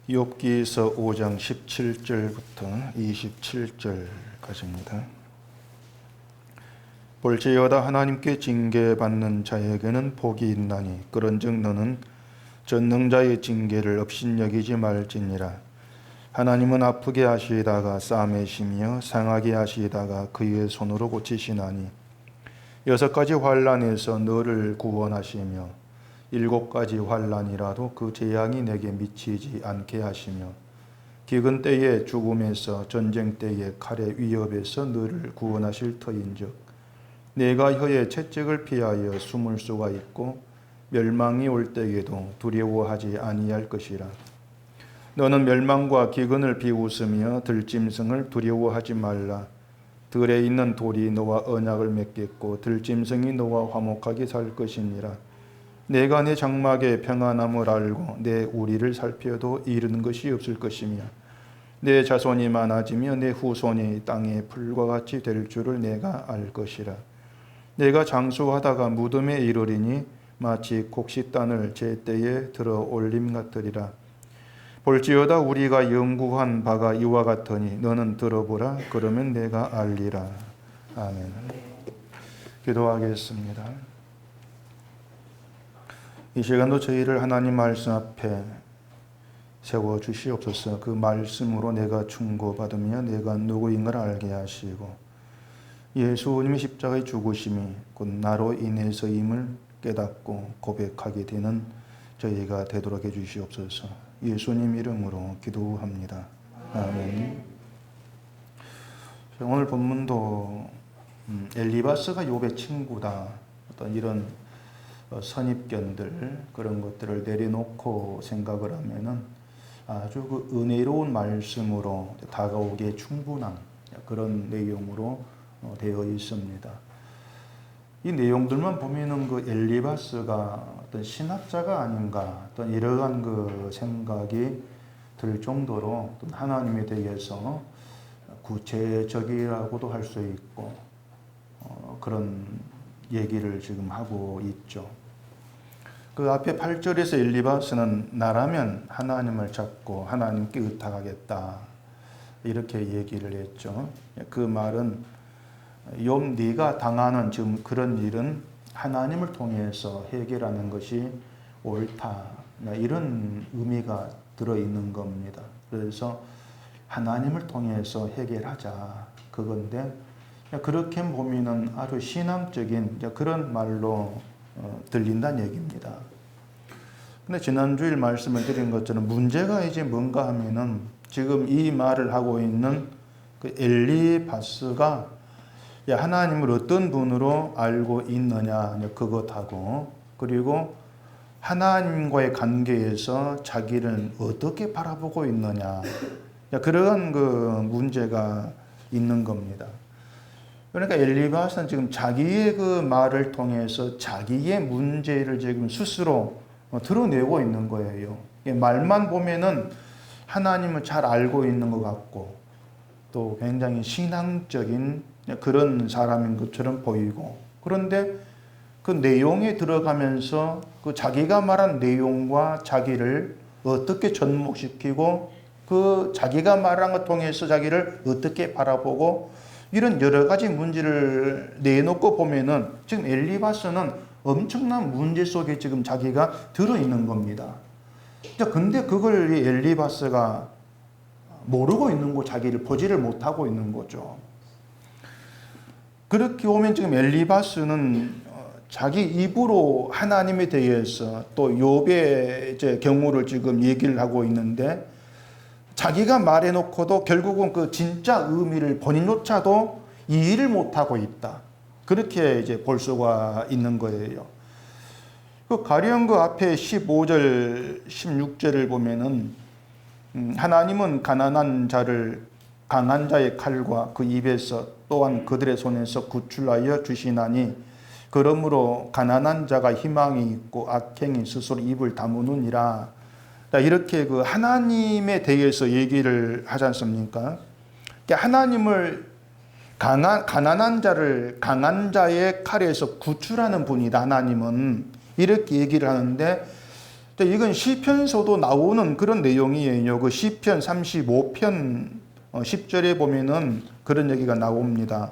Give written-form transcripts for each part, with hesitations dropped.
욥기서 5장 17절부터 27절까지입니다. 볼지어다 하나님께 징계받는 자에게는 복이 있나니 그런즉 너는 전능자의 징계를 업신여기지 말지니라. 하나님은 아프게 하시다가 싸매시며 상하게 하시다가 그의 손으로 고치시나니 6가지 환난에서 너를 구원하시며 7가지 환난이라도 그 재앙이 내게 미치지 않게 하시며 기근 때에 죽음에서 전쟁 때에 칼의 위협에서 너를 구원하실 터인즉 내가 혀의 채찍을 피하여 숨을 수가 있고 멸망이 올 때에도 두려워하지 아니할 것이라. 너는 멸망과 기근을 비웃으며 들짐승을 두려워하지 말라. 들에 있는 돌이 너와 언약을 맺겠고 들짐승이 너와 화목하게 살 것이니라. 내가 내 장막의 평안함을 알고 내 우리를 살펴도 이르는 것이 없을 것이며 내 자손이 많아지며 내 후손이 땅의 풀과 같이 될 줄을 내가 알 것이라. 내가 장수하다가 무덤에 이르리니 마치 곡식단을 제때에 들어 올림 같으리라. 볼지어다 우리가 연구한 바가 이와 같으니 너는 들어보라. 그러면 내가 알리라. 아멘. 기도하겠습니다. 이 시간도 저희를 하나님 말씀 앞에 세워주시옵소서. 그 말씀으로 내가 충고받으며 내가 누구인가를 알게 하시고 예수님의 십자가의 죽으심이 곧 나로 인해서임을 깨닫고 고백하게 되는 저희가 되도록 해주시옵소서. 예수님 이름으로 기도합니다. 아멘. 오늘 본문도 엘리바스가 욥의 친구다. 어떤 이런 선입견들 그런 것들을 내려놓고 생각을 하면은 아주 그 은혜로운 말씀으로 다가오기에 충분한 그런 내용으로 되어 있습니다. 이 내용들만 보면은 그 엘리바스가 어떤 신학자가 아닌가 어떤 이러한 그 생각이 들 정도로 하나님에 대해서 구체적이라고도 할 수 있고 그런 얘기를 지금 하고 있죠. 그 앞에 8절에서 엘리바스는 나라면 하나님을 잡고 하나님께 의탁하겠다 이렇게 얘기를 했죠. 그 말은 욥 네가 당하는 지금 그런 일은 하나님을 통해서 해결하는 것이 옳다 이런 의미가 들어있는 겁니다. 그래서 하나님을 통해서 해결하자 그건데 그렇게 보면은 아주 신앙적인 그런 말로 들린다는 얘기입니다. 근데 지난주일 말씀을 드린 것처럼 문제가 이제 뭔가 하면은 지금 이 말을 하고 있는 그 엘리바스가 하나님을 어떤 분으로 알고 있느냐 그것하고 그리고 하나님과의 관계에서 자기를 어떻게 바라보고 있느냐 그런 그 문제가 있는 겁니다. 그러니까 엘리바스는 지금 자기의 그 말을 통해서 자기의 문제를 지금 스스로 드러내고 있는 거예요. 말만 보면은 하나님을 잘 알고 있는 것 같고 또 굉장히 신앙적인 그런 사람인 것처럼 보이고 그런데 그 내용에 들어가면서 그 자기가 말한 내용과 자기를 어떻게 접목시키고 그 자기가 말한 것 통해서 자기를 어떻게 바라보고 이런 여러 가지 문제를 내놓고 보면은 지금 엘리바스는 엄청난 문제 속에 지금 자기가 들어있는 겁니다. 근데 그걸 엘리바스가 모르고 있는 거 자기를 보지를 못하고 있는 거죠. 그렇게 오면 지금 엘리바스는 자기 입으로 하나님에 대해서 또 욥의 이제 경우를 지금 얘기를 하고 있는데 자기가 말해놓고도 결국은 그 진짜 의미를 본인조차도 이해를 못하고 있다. 그렇게 이제 볼 수가 있는 거예요. 그 가령 그 앞에 15절, 16절을 보면은 하나님은 가난한 자를 강한 자의 칼과 그 입에서 또한 그들의 손에서 구출하여 주시나니 그러므로 가난한 자가 희망이 있고 악행이 스스로 입을 다무느니라. 이렇게 그 하나님에 대해서 얘기를 하지 않습니까? 하나님을 가난한 자를 강한 자의 칼에서 구출하는 분이다. 하나님은 이렇게 얘기를 하는데 이건 시편서도 나오는 그런 내용이에요. 그 시편 35편 10절에 보면은 그런 얘기가 나옵니다.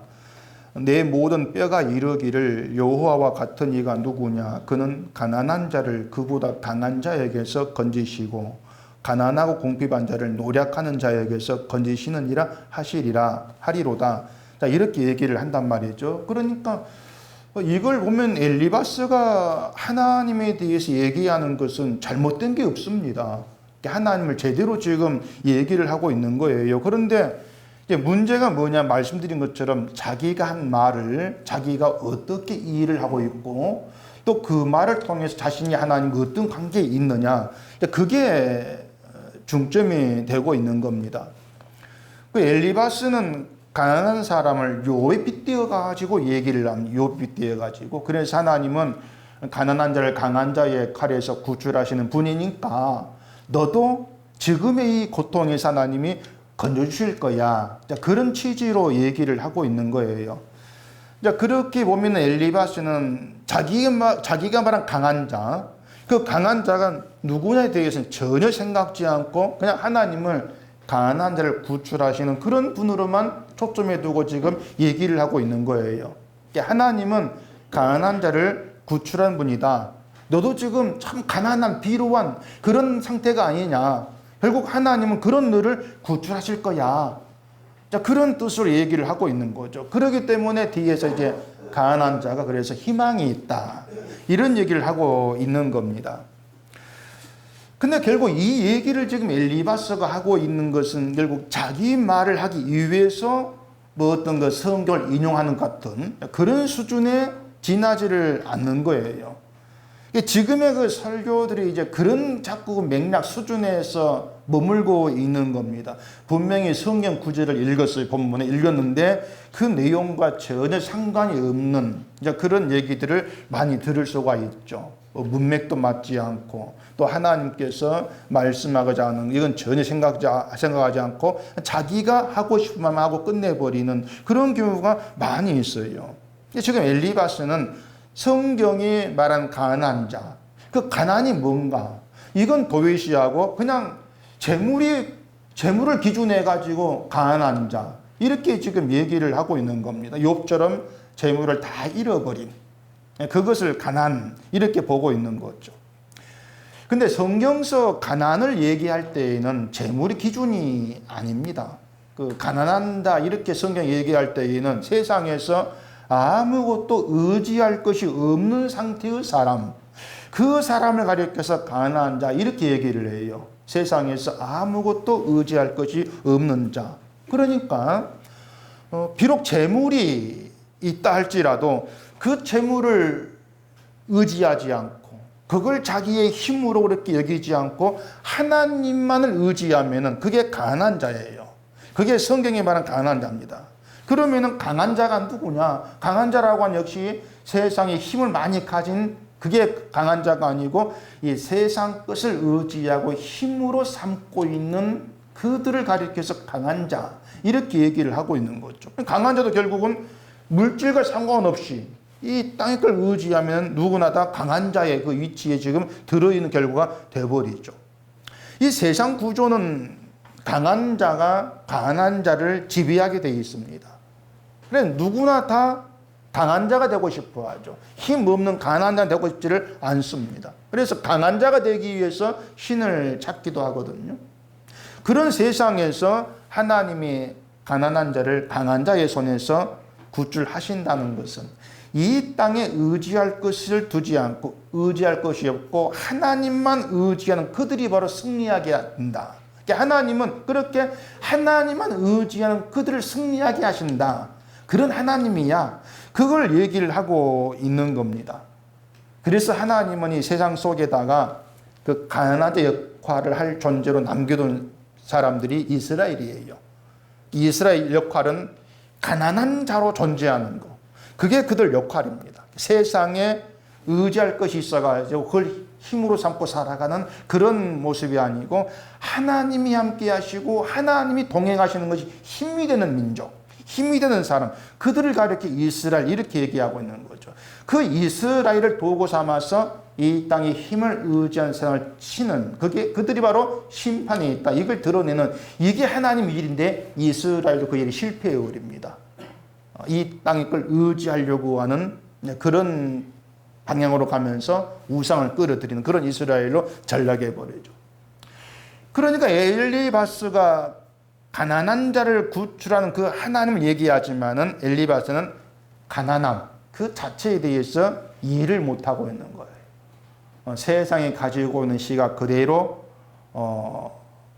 내 모든 뼈가 이르기를 여호와와 같은 이가 누구냐? 그는 가난한 자를 그보다 강한 자에게서 건지시고 가난하고 궁핍한 자를 노력하는 자에게서 건지시느니라 하리로다. 자, 이렇게 얘기를 한단 말이죠. 그러니까 이걸 보면 엘리바스가 하나님에 대해서 얘기하는 것은 잘못된 게 없습니다. 하나님을 제대로 지금 얘기를 하고 있는 거예요. 그런데 이제 문제가 뭐냐, 말씀드린 것처럼 자기가 한 말을 자기가 어떻게 이해를 하고 있고 또 그 말을 통해서 자신이 하나님과 어떤 관계에 있느냐, 그게 중점이 되고 있는 겁니다. 그 엘리바스는 가난한 사람을 욥에 빗대어 가지고 얘기를 합니다. 욥 빗대어 가지고. 그래서 하나님은 가난한 자를 강한 자의 칼에서 구출하시는 분이니까 너도 지금의 이 고통에서 하나님이 건져주실 거야. 자, 그런 취지로 얘기를 하고 있는 거예요. 자, 그렇게 보면 엘리바스는 자기가 말한 강한 자, 그 강한 자가 누구냐에 대해서는 전혀 생각지 않고 그냥 하나님을 가난한 자를 구출하시는 그런 분으로만 초점에 두고 지금 얘기를 하고 있는 거예요. 하나님은 가난한 자를 구출한 분이다. 너도 지금 참 가난한 비루한 그런 상태가 아니냐. 결국 하나님은 그런 너를 구출하실 거야. 자, 그런 뜻으로 얘기를 하고 있는 거죠. 그렇기 때문에 뒤에서 이제 가난한 자가 그래서 희망이 있다. 이런 얘기를 하고 있는 겁니다. 근데 결국 이 얘기를 지금 엘리바스가 하고 있는 것은 결국 자기 말을 하기 위해서 뭐 어떤 그 성경을 인용하는 것 같은 그런 수준에 지나지를 않는 거예요. 지금의 그 설교들이 이제 그런 자꾸 맥락 수준에서 머물고 있는 겁니다. 분명히 성경 구절을 읽었어요. 본문에 읽었는데 그 내용과 전혀 상관이 없는 이제 그런 얘기들을 많이 들을 수가 있죠. 문맥도 맞지 않고 또 하나님께서 말씀하고자 하는 이건 전혀 생각하지 않고 자기가 하고 싶은 말 하고 끝내버리는 그런 경우가 많이 있어요. 지금 엘리바스는 성경이 말한 가난한 자, 그 가난이 뭔가 이건 도외시하고 그냥 재물을 기준해 가지고 가난한 자 이렇게 지금 얘기를 하고 있는 겁니다. 욥처럼 재물을 다 잃어버린 그것을 가난 이렇게 보고 있는 거죠. 근데 성경서 가난을 얘기할 때에는 재물이 기준이 아닙니다. 그 가난한다 이렇게 성경 얘기할 때에는 세상에서 아무것도 의지할 것이 없는 상태의 사람, 그 사람을 가리켜서 가난한 자 이렇게 얘기를 해요. 세상에서 아무것도 의지할 것이 없는 자. 그러니까 비록 재물이 있다 할지라도 그 재물을 의지하지 않고 그걸 자기의 힘으로 그렇게 여기지 않고 하나님만을 의지하면은 그게 가난한 자예요. 그게 성경이 말한 가난한 자입니다. 그러면은 강한 자가 누구냐? 강한 자라고 하는 역시 세상에 힘을 많이 가진 그게 강한 자가 아니고 이 세상 것을 의지하고 힘으로 삼고 있는 그들을 가리켜서 강한 자 이렇게 얘기를 하고 있는 거죠. 강한 자도 결국은 물질과 상관없이 이 땅의 걸 의지하면 누구나 다 강한 자의 그 위치에 지금 들어있는 결과가 되어버리죠. 이 세상 구조는 강한 자가 강한 자를 지배하게 되어 있습니다. 그래 누구나 다 강한 자가 되고 싶어 하죠. 힘 없는 가난한 자가 되고 싶지를 않습니다. 그래서 강한 자가 되기 위해서 신을 찾기도 하거든요. 그런 세상에서 하나님이 가난한 자를 강한 자의 손에서 구출하신다는 것은 이 땅에 의지할 것을 두지 않고 의지할 것이 없고 하나님만 의지하는 그들이 바로 승리하게 한다. 하나님은 그렇게 하나님만 의지하는 그들을 승리하게 하신다. 그런 하나님이야. 그걸 얘기를 하고 있는 겁니다. 그래서 하나님은 이 세상 속에다가 그 가난한 자 역할을 할 존재로 남겨둔 사람들이 이스라엘이에요. 이스라엘 역할은 가난한 자로 존재하는 거. 그게 그들 역할입니다. 세상에 의지할 것이 있어가지고 그걸 힘으로 삼고 살아가는 그런 모습이 아니고 하나님이 함께 하시고 하나님이 동행하시는 것이 힘이 되는 민족, 힘이 되는 사람, 그들을 가리켜 이스라엘 이렇게 얘기하고 있는 거죠. 그 이스라엘을 도구 삼아서 이 땅에 힘을 의지한 세상을 치는 그게 그들이 바로 심판에 있다. 이걸 드러내는 이게 하나님 일인데 이스라엘도 그 일이 실패해 버립니다. 이 땅의 걸 의지하려고 하는 그런 방향으로 가면서 우상을 끌어들이는 그런 이스라엘로 전락해 버리죠. 그러니까 엘리바스가 가난한 자를 구출하는 그 하나님을 얘기하지만은 엘리바스는 가난함 그 자체에 대해서 이해를 못하고 있는 거예요. 세상에 가지고 있는 시각 그대로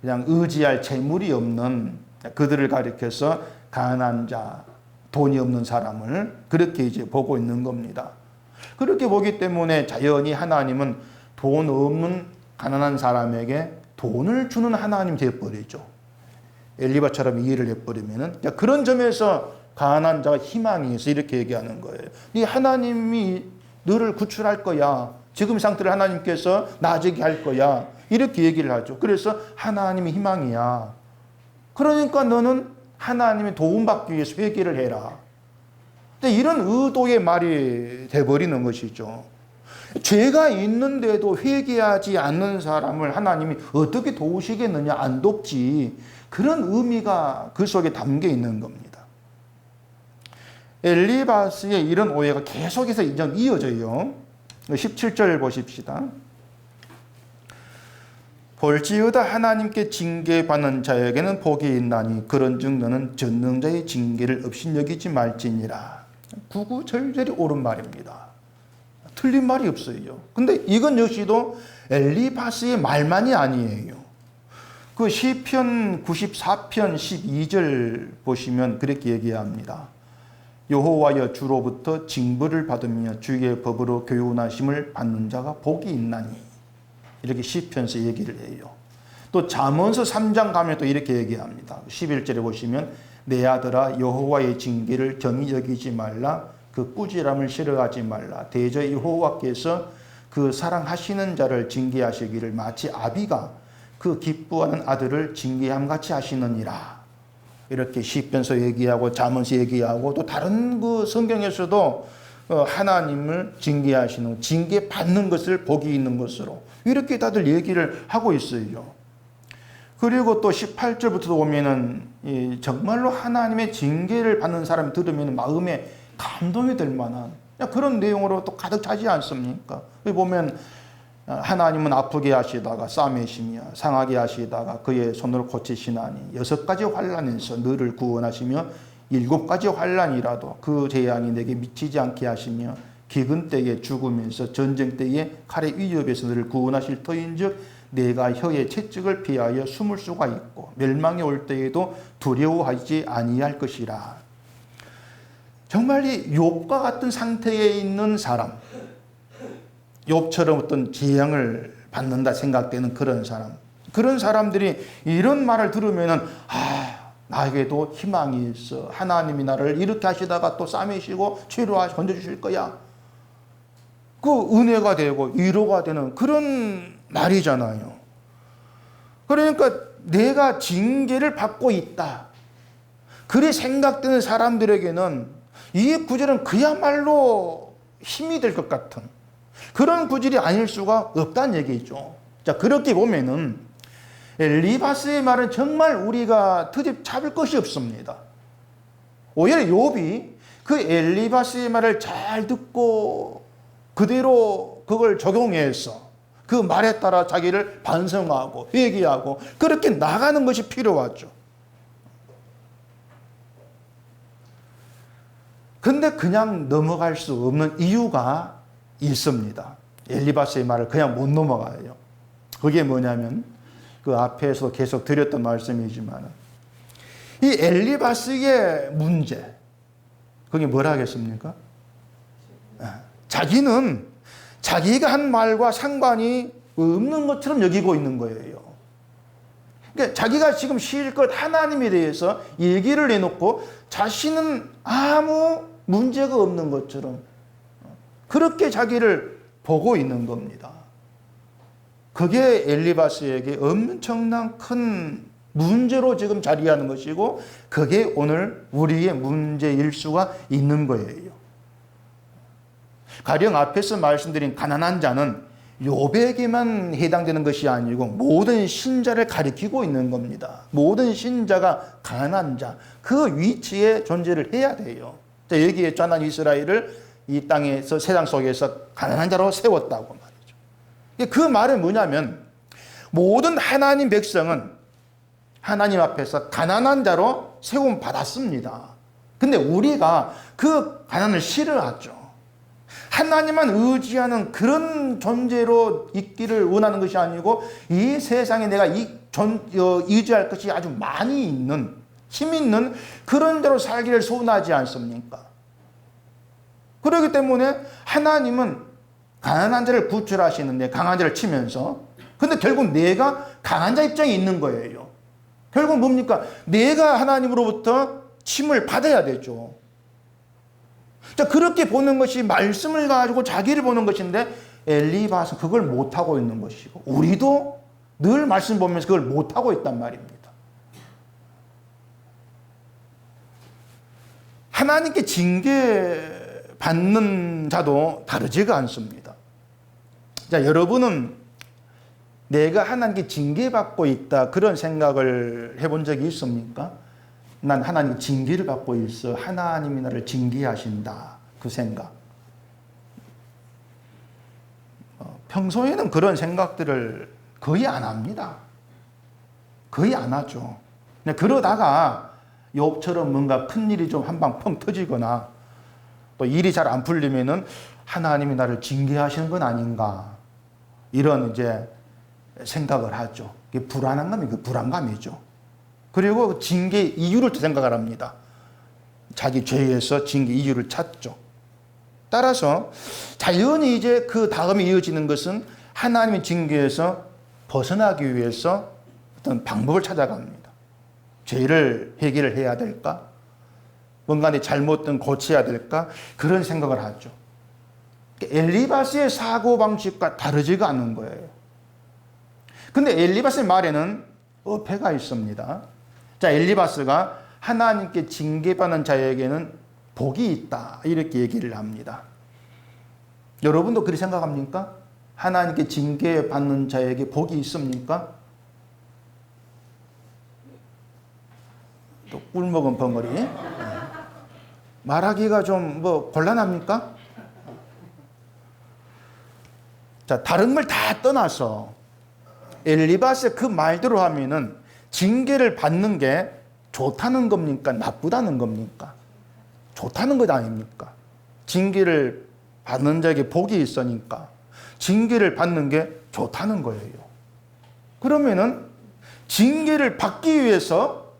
그냥 의지할 재물이 없는 그들을 가리켜서 가난한 자, 돈이 없는 사람을 그렇게 이제 보고 있는 겁니다. 그렇게 보기 때문에 자연히 하나님은 돈 없는 가난한 사람에게 돈을 주는 하나님 되어버리죠. 엘리바처럼 이해를 해버리면은 그런 점에서 가난한 자가 희망이 있어 이렇게 얘기하는 거예요. 이 하나님이 너를 구출할 거야. 지금 상태를 하나님께서 나아지게 할 거야. 이렇게 얘기를 하죠. 그래서 하나님이 희망이야. 그러니까 너는 하나님의 도움받기 위해서 회개를 해라. 근데 이런 의도의 말이 돼버리는 것이죠. 죄가 있는데도 회개하지 않는 사람을 하나님이 어떻게 도우시겠느냐, 안 돕지. 그런 의미가 그 속에 담겨 있는 겁니다. 엘리바스의 이런 오해가 계속해서 이어져요. 17절 보십시다. 볼지어다 하나님께 징계받는 자에게는 복이 있나니 그런즉 너는 전능자의 징계를 업신여기지 말지니라. 구구절절이 옳은 말입니다. 틀린 말이 없어요. 근데 이건 역시도 엘리바스의 말만이 아니에요. 그 시편 94편 12절 보시면 그렇게 얘기합니다. 여호와여 주로부터 징벌을 받으며 주의 법으로 교훈하심을 받는 자가 복이 있나니. 이렇게 시편에서 얘기를 해요. 또 잠언서 3장 가면 또 이렇게 얘기합니다. 11절에 보시면 내 아들아 여호와의 징계를 경히 여기지 말라. 그 꾸지람을 싫어하지 말라. 대저 여호와께서 그 사랑하시는 자를 징계하시기를 마치 아비가 그 기뻐하는 아들을 징계함같이 하시느니라. 이렇게 시편서 얘기하고 잠언서 얘기하고 또 다른 그 성경에서도 하나님을 징계하시는 징계받는 것을 복이 있는 것으로 이렇게 다들 얘기를 하고 있어요. 그리고 또 18절부터 보면은 정말로 하나님의 징계를 받는 사람이 들으면 마음에 감동이 될 만한 그런 내용으로 또 가득 차지 않습니까? 여기 보면 하나님은 아프게 하시다가 싸매시며 상하게 하시다가 그의 손으로 고치시나니 6가지 환난에서 너를 구원하시며 7가지 환난이라도 그 재앙이 내게 미치지 않게 하시며 기근 때에 죽으면서 전쟁 때에 칼의 위협에서 너를 구원하실 터인즉 내가 혀의 채찍을 피하여 숨을 수가 있고 멸망이 올 때에도 두려워하지 아니할 것이라. 정말 이 욥과 같은 상태에 있는 사람, 욥처럼 어떤 재앙을 받는다 생각되는 그런 사람, 그런 사람들이 이런 말을 들으면은 나에게도 희망이 있어. 하나님이 나를 이렇게 하시다가 또 싸매시고 치료하시 건져주실 거야. 그 은혜가 되고 위로가 되는 그런 말이잖아요. 그러니까 내가 징계를 받고 있다. 그래 생각되는 사람들에게는 이 구절은 그야말로 힘이 될 것 같은 그런 구절이 아닐 수가 없다는 얘기죠. 자, 그렇게 보면은 엘리바스의 말은 정말 우리가 트집 잡을 것이 없습니다. 오히려 욥이 그 엘리바스의 말을 잘 듣고 그대로 그걸 적용해서 그 말에 따라 자기를 반성하고 회개하고 그렇게 나가는 것이 필요하죠. 근데 그냥 넘어갈 수 없는 이유가 있습니다. 엘리바스의 말을 그냥 못 넘어가요. 그게 뭐냐면 그 앞에서 계속 드렸던 말씀이지만 이 엘리바스의 문제 그게 뭐라 하겠습니까? 자기는 자기가 한 말과 상관이 없는 것처럼 여기고 있는 거예요. 그러니까 자기가 지금 실컷 하나님에 대해서 얘기를 해놓고 자신은 아무 문제가 없는 것처럼 그렇게 자기를 보고 있는 겁니다. 그게 엘리바스에게 엄청난 큰 문제로 지금 자리하는 것이고 그게 오늘 우리의 문제일 수가 있는 거예요. 가령 앞에서 말씀드린 가난한 자는 욥에게만 해당되는 것이 아니고 모든 신자를 가리키고 있는 겁니다. 모든 신자가 가난한 자, 그 위치에 존재를 해야 돼요. 자, 여기에 하나님 이스라엘을 이 땅에서 세상 속에서 가난한 자로 세웠다고 말이죠. 그 말은 뭐냐면 모든 하나님 백성은 하나님 앞에서 가난한 자로 세움 받았습니다. 근데 우리가 그 가난을 싫어하죠. 하나님만 의지하는 그런 존재로 있기를 원하는 것이 아니고 이 세상에 내가 의지할 것이 아주 많이 있는, 힘 있는 그런 대로 살기를 소원하지 않습니까? 그렇기 때문에 하나님은 가난한 자를 구출하시는데 강한 자를 치면서, 근데 결국 내가 강한 자 입장에 있는 거예요. 결국 뭡니까? 내가 하나님으로부터 침을 받아야 되죠. 자, 그렇게 보는 것이 말씀을 가지고 자기를 보는 것인데 엘리바스는 그걸 못하고 있는 것이고 우리도 늘 말씀 보면서 그걸 못하고 있단 말입니다. 하나님께 징계받는 자도 다르지가 않습니다. 자, 여러분은 내가 하나님께 징계받고 있다 그런 생각을 해본 적이 있습니까? 난 하나님 징계를 받고 있어. 하나님이 나를 징계하신다. 그 생각. 평소에는 그런 생각들을 거의 안 합니다. 거의 안 하죠. 그러다가 욥처럼 뭔가 큰 일이 좀 한 방 펑 터지거나 또 일이 잘 안 풀리면은 하나님이 나를 징계하시는 건 아닌가. 이런 이제 생각을 하죠. 그게 불안한 감이 그 불안감이죠. 그리고 징계 이유를 생각을 합니다. 자기 죄에서 징계 이유를 찾죠. 따라서 자연히 이제 그 다음에 이어지는 것은 하나님의 징계에서 벗어나기 위해서 어떤 방법을 찾아갑니다. 죄를 해결을 해야 될까? 뭔가 내 잘못된 고쳐야 될까? 그런 생각을 하죠. 엘리바스의 사고방식과 다르지가 않은 거예요. 근데 엘리바스의 말에는 어폐가 있습니다. 자, 엘리바스가 하나님께 징계받는 자에게는 복이 있다. 이렇게 얘기를 합니다. 여러분도 그렇게 생각합니까? 하나님께 징계받는 자에게 복이 있습니까? 또 꿀먹은 벙어리. 말하기가 좀 곤란합니까? 자, 다른 걸 다 떠나서 엘리바스의 그 말대로 하면은 징계를 받는 게 좋다는 겁니까? 나쁘다는 겁니까? 좋다는 것 아닙니까? 징계를 받는 자에게 복이 있으니까 징계를 받는 게 좋다는 거예요. 그러면은 징계를 받기 위해서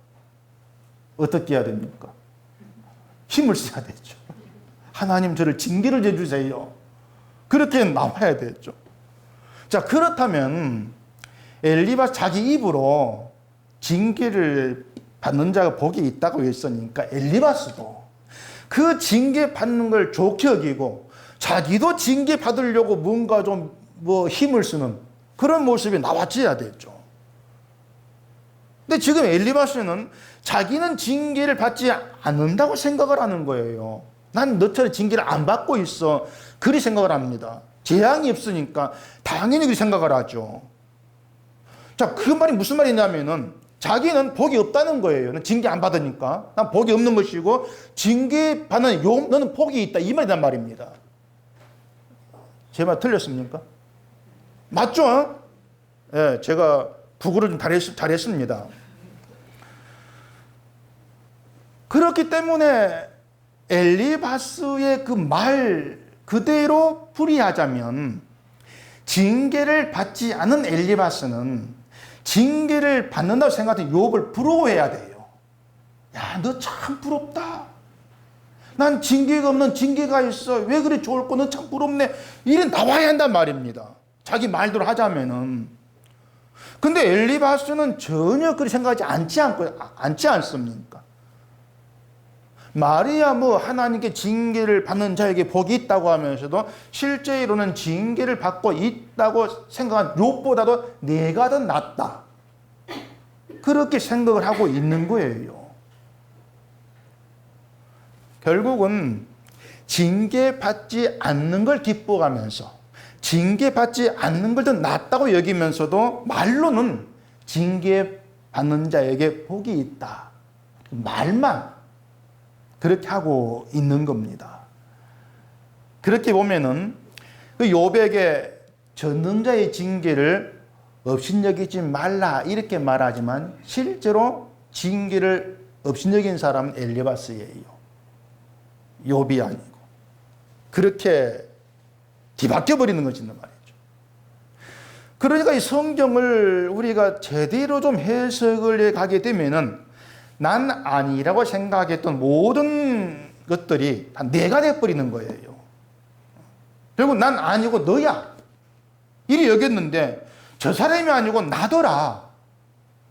어떻게 해야 됩니까? 힘을 써야 되죠. 하나님 저를 징계를 해주세요. 그렇게 나와야 되죠. 자, 그렇다면 엘리바스 자기 입으로 징계를 받는 자가 복이 있다고 했으니까 엘리바스도 그 징계 받는 걸 좋게 여기고 자기도 징계 받으려고 뭔가 좀 힘을 쓰는 그런 모습이 나왔어야 되죠. 근데 지금 엘리바스는 자기는 징계를 받지 않는다고 생각을 하는 거예요. 난 너처럼 징계를 안 받고 있어. 그리 생각을 합니다. 재앙이 없으니까 당연히 그리 생각을 하죠. 자, 그 말이 무슨 말이냐면은 자기는 복이 없다는 거예요. 징계 안 받으니까. 난 복이 없는 것이고 징계 받는 너는 복이 있다. 이 말이란 말입니다. 제 말 틀렸습니까? 맞죠? 예, 제가 부구를 좀 잘했습니다. 그렇기 때문에 엘리바스의 그 말 그대로 풀이하자면 징계를 받지 않은 엘리바스는 징계를 받는다고 생각하는 욥을 부러워해야 돼요. 야, 너 참 부럽다. 난 징계가 없는 징계가 있어. 왜 그래 좋을 거? 너 참 부럽네. 이래 나와야 한단 말입니다. 자기 말대로 하자면은. 근데 엘리바스는 전혀 그렇게 생각하지 않지 않습니까? 말이야 하나님께 징계를 받는 자에게 복이 있다고 하면서도 실제로는 징계를 받고 있다고 생각한 욥보다도 내가 더 낫다. 그렇게 생각을 하고 있는 거예요. 결국은 징계받지 않는 걸 기뻐하면서 징계받지 않는 걸 더 낫다고 여기면서도 말로는 징계받는 자에게 복이 있다. 말만 그렇게 하고 있는 겁니다. 그렇게 보면은 그 욥에게 전능자의 징계를 업신여기지 말라 이렇게 말하지만 실제로 징계를 업신여긴 사람은 엘리바스예요. 욥이 아니고. 그렇게 뒤바뀌어 버리는 것이란 말이죠. 그러니까 이 성경을 우리가 제대로 좀 해석을 해 가게 되면은 난 아니라고 생각했던 모든 것들이 다 내가 돼버리는 거예요. 결국 난 아니고 너야. 이리 여겼는데 저 사람이 아니고 나더라.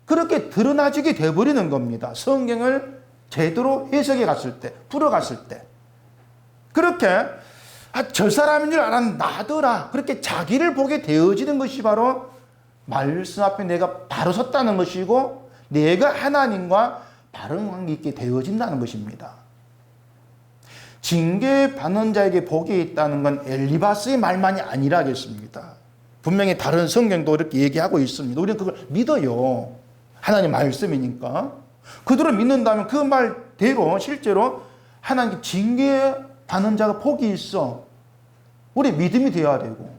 그렇게 드러나지게 돼버리는 겁니다. 성경을 제대로 해석해 갔을 때, 풀어갔을 때. 그렇게 저 사람인 줄 알았는데 나더라. 그렇게 자기를 보게 되어지는 것이 바로 말씀 앞에 내가 바로 섰다는 것이고 내가 하나님과 바른 관계 있게 되어진다는 것입니다. 징계받는 자에게 복이 있다는 건 엘리바스의 말만이 아니라겠습니다. 분명히 다른 성경도 이렇게 얘기하고 있습니다. 우리는 그걸 믿어요. 하나님 말씀이니까. 그대로 믿는다면 그 말대로 실제로 하나님께 징계받는 자가 복이 있어. 우리 믿음이 되어야 되고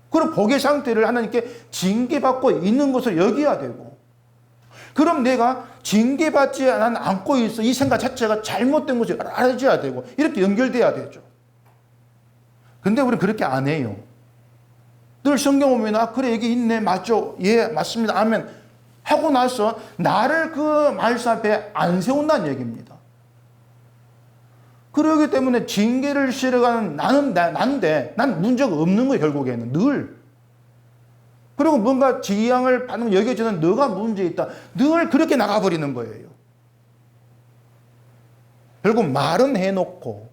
그런 복의 상태를 하나님께 징계받고 있는 것을 여겨야 되고 그럼 내가 징계받지 않고 있어. 이 생각 자체가 잘못된 것을 알아줘야 되고 이렇게 연결돼야 되죠. 근데 우리는 그렇게 안 해요. 늘 성경 보면 그래 여기 있네. 맞죠? 예 맞습니다. 아멘. 하고 나서 나를 그 말씀 앞에 안 세운다는 얘기입니다. 그러기 때문에 징계를 실어가는 나는 난데 난 문제가 없는 거예요. 결국에는 늘. 그리고 뭔가 지향을 받는 여겨지는 너가 문제 있다. 늘 그렇게 나가버리는 거예요. 결국 말은 해놓고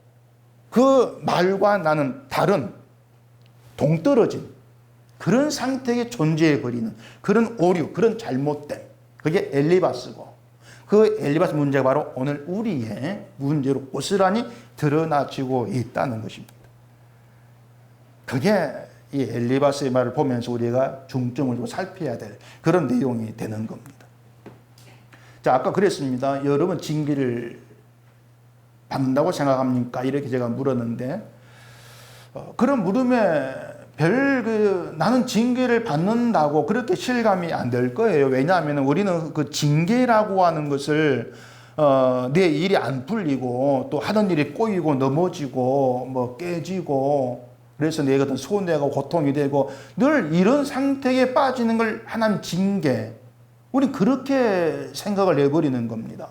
그 말과 나는 다른 동떨어진 그런 상태에 존재해버리는 그런 오류, 그런 잘못됨. 그게 엘리바스고 그 엘리바스 문제가 바로 오늘 우리의 문제로 고스란히 드러나지고 있다는 것입니다. 그게 이 엘리바스의 말을 보면서 우리가 중점을 두고 살펴야 될 그런 내용이 되는 겁니다. 자, 아까 그랬습니다. 여러분 징계를 받는다고 생각합니까? 이렇게 제가 물었는데 그런 물음에 나는 징계를 받는다고 그렇게 실감이 안 될 거예요. 왜냐하면 우리는 그 징계라고 하는 것을 내 일이 안 풀리고 또 하던 일이 꼬이고 넘어지고 뭐 깨지고 그래서 내가 어떤 손해가 고통이 되고 늘 이런 상태에 빠지는 걸 하나님 징계. 우린 그렇게 생각을 해버리는 겁니다.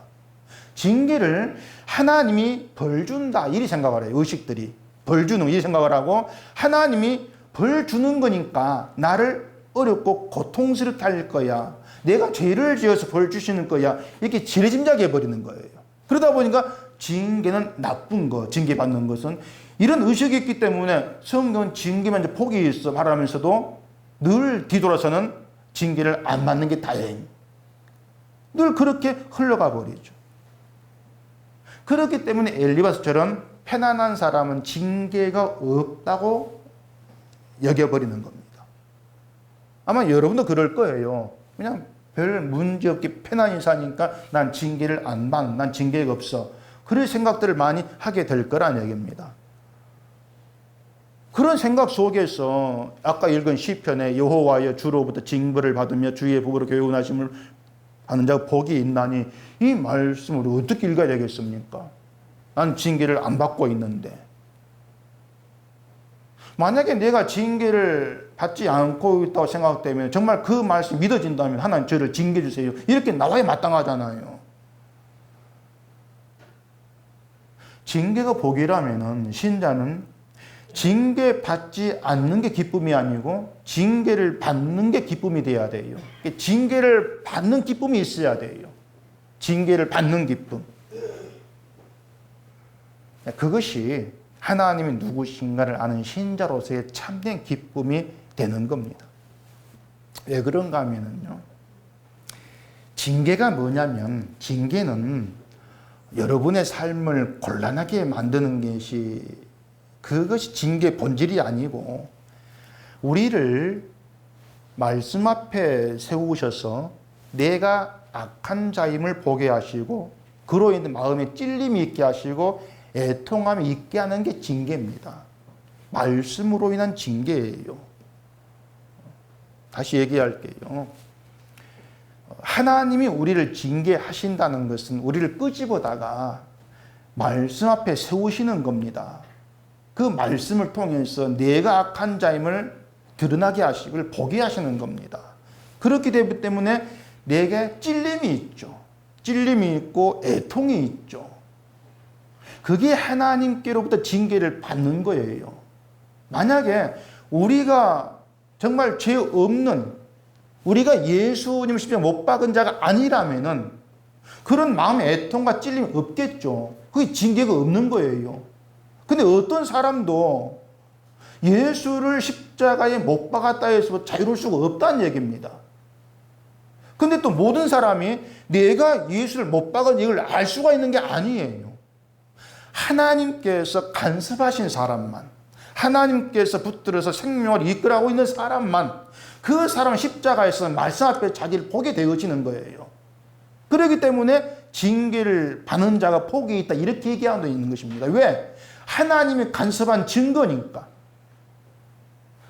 징계를 하나님이 벌 준다 이리 생각을 해요. 의식들이. 벌 주는 이 생각을 하고 하나님이 벌 주는 거니까 나를 어렵고 고통스럽게 할 거야. 내가 죄를 지어서 벌 주시는 거야. 이렇게 지레짐작해 버리는 거예요. 그러다 보니까 징계는 나쁜 거, 징계받는 것은 이런 의식이 있기 때문에 성경은 징계만 이제 복이 있어 말하면서도 늘 뒤돌아서는 징계를 안 받는 게 다행. 늘 그렇게 흘러가 버리죠. 그렇기 때문에 엘리바스처럼 편안한 사람은 징계가 없다고 여겨버리는 겁니다. 아마 여러분도 그럴 거예요. 그냥 별 문제 없게 편안히 사니까 난 징계를 안 받, 난 징계가 없어. 그런 생각들을 많이 하게 될 거란 얘기입니다. 그런 생각 속에서 아까 읽은 시편에 여호와여 주로부터 징벌을 받으며 주의 복으로 교훈하심을 받는 자가 복이 있나니 이 말씀을 어떻게 읽어야 되겠습니까? 난 징계를 안 받고 있는데 만약에 내가 징계를 받지 않고 있다고 생각되면 정말 그 말씀이 믿어진다면 하나님 저를 징계해 주세요. 이렇게 나와야 마땅하잖아요. 징계가 복이라면 신자는 징계받지 않는 게 기쁨이 아니고 징계를 받는 게 기쁨이 돼야 돼요. 징계를 받는 기쁨이 있어야 돼요. 징계를 받는 기쁨. 그것이 하나님이 누구신가를 아는 신자로서의 참된 기쁨이 되는 겁니다. 왜 그런가 하면요. 징계가 뭐냐면, 징계는 여러분의 삶을 곤란하게 만드는 것이, 그것이 징계의 본질이 아니고, 우리를 말씀 앞에 세우셔서 내가 악한 자임을 보게 하시고, 그로 인해 마음에 찔림이 있게 하시고 애통함이 있게 하는 게 징계입니다. 말씀으로 인한 징계예요. 다시 얘기할게요. 하나님이 우리를 징계하신다는 것은 우리를 끄집어다가 말씀 앞에 세우시는 겁니다. 그 말씀을 통해서 내가 악한 자임을 드러나게 하시고 보게 하시는 겁니다. 그렇기 때문에 내게 찔림이 있죠. 찔림이 있고 애통이 있죠. 그게 하나님께로부터 징계를 받는 거예요. 만약에 우리가 정말 죄 없는, 우리가 예수님 십자가 못 박은 자가 아니라면은 그런 마음의 애통과 찔림이 없겠죠. 그게 징계가 없는 거예요. 근데 어떤 사람도 예수를 십자가에 못 박았다 해서 자유로울 수가 없다는 얘기입니다. 근데 또 모든 사람이 내가 예수를 못 박은 이걸 알 수가 있는 게 아니에요. 하나님께서 간섭하신 사람만, 하나님께서 붙들어서 생명을 이끌어가고 있는 사람만, 그 사람 십자가에서 말씀 앞에 자기를 보게 되어지는 거예요. 그렇기 때문에 징계를 받는 자가 복이 있다, 이렇게 얘기하고 있는 것입니다. 왜? 하나님이 간섭한 증거니까.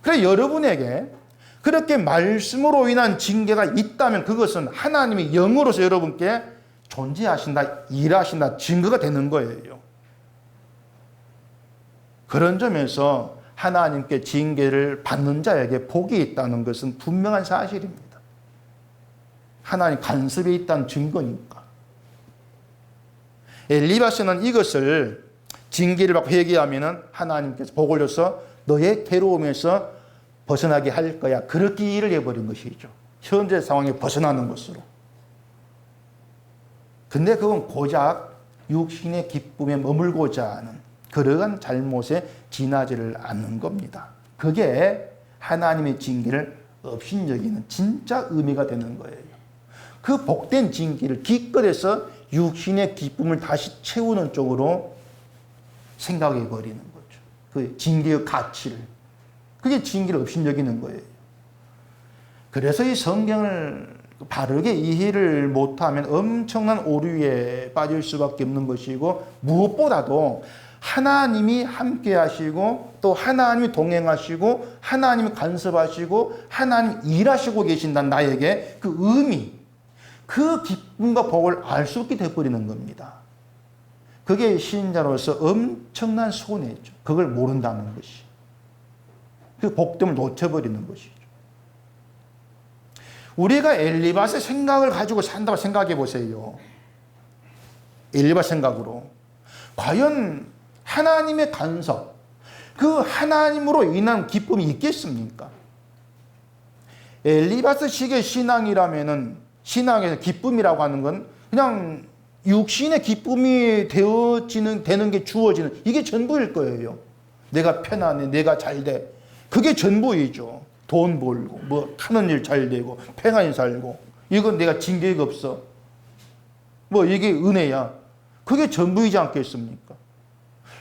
그래, 여러분에게 그렇게 말씀으로 인한 징계가 있다면 그것은 하나님이 영으로서 여러분께 존재하신다, 일하신다 증거가 되는 거예요. 그런 점에서 하나님께 징계를 받는 자에게 복이 있다는 것은 분명한 사실입니다. 하나님 간섭이 있다는 증거니까. 엘리바스는 이것을 징계를 받고 회개하면 하나님께서 복을 줘서 너의 괴로움에서 벗어나게 할 거야. 그렇게 일을 해버린 것이죠. 현재 상황에 벗어나는 것으로. 근데 그건 고작 육신의 기쁨에 머물고자 하는 그러한 잘못에 지나지를 않는 겁니다. 그게 하나님의 징계를 업신여기는 진짜 의미가 되는 거예요. 그 복된 징계를 기껏해서 육신의 기쁨을 다시 채우는 쪽으로 생각해 버리는 거죠. 그 징계의 가치를. 그게 징계를 업신여기는 거예요. 그래서 이 성경을 바르게 이해를 못하면 엄청난 오류에 빠질 수밖에 없는 것이고, 무엇보다도 하나님이 함께 하시고 또 하나님이 동행하시고 하나님이 간섭하시고 하나님 일하시고 계신다는 나에게 그 의미, 그 기쁨과 복을 알 수 없게 되어버리는 겁니다. 그게 신자로서 엄청난 손해죠. 그걸 모른다는 것이. 그 복됨을 놓쳐버리는 것이죠. 우리가 엘리바스의 생각을 가지고 산다고 생각해 보세요. 엘리바스 생각으로. 과연 하나님의 간섭, 그 하나님으로 인한 기쁨이 있겠습니까? 엘리바스식의 신앙이라면은, 신앙에서 기쁨이라고 하는 건 그냥 육신의 기쁨이 되는 게 주어지는, 이게 전부일 거예요. 내가 편안해, 내가 잘 돼. 그게 전부이죠. 돈 벌고, 뭐 하는 일 잘 되고, 평안히 살고. 이건 내가 징계가 없어. 뭐 이게 은혜야. 그게 전부이지 않겠습니까?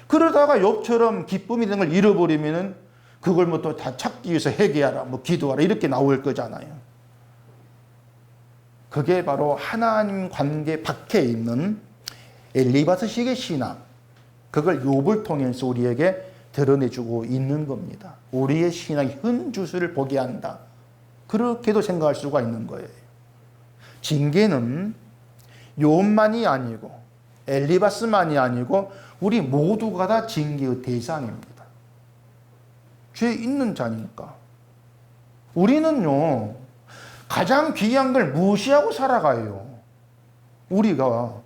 그러다가 욥처럼 기쁨이 되는 걸 잃어버리면은 그걸 뭐 또 다 찾기 위해서 회개하라, 뭐 기도하라, 이렇게 나올 거잖아요. 그게 바로 하나님 관계 밖에 있는 엘리바스식의 신앙. 그걸 욥을 통해서 우리에게 드러내주고 있는 겁니다. 우리의 신앙의 현주소를 보게 한다. 그렇게도 생각할 수가 있는 거예요. 징계는 욥만이 아니고 엘리바스만이 아니고 우리 모두가 다 징계의 대상입니다. 죄 있는 자니까. 우리는요, 가장 귀한 걸 무시하고 살아가요. 우리가.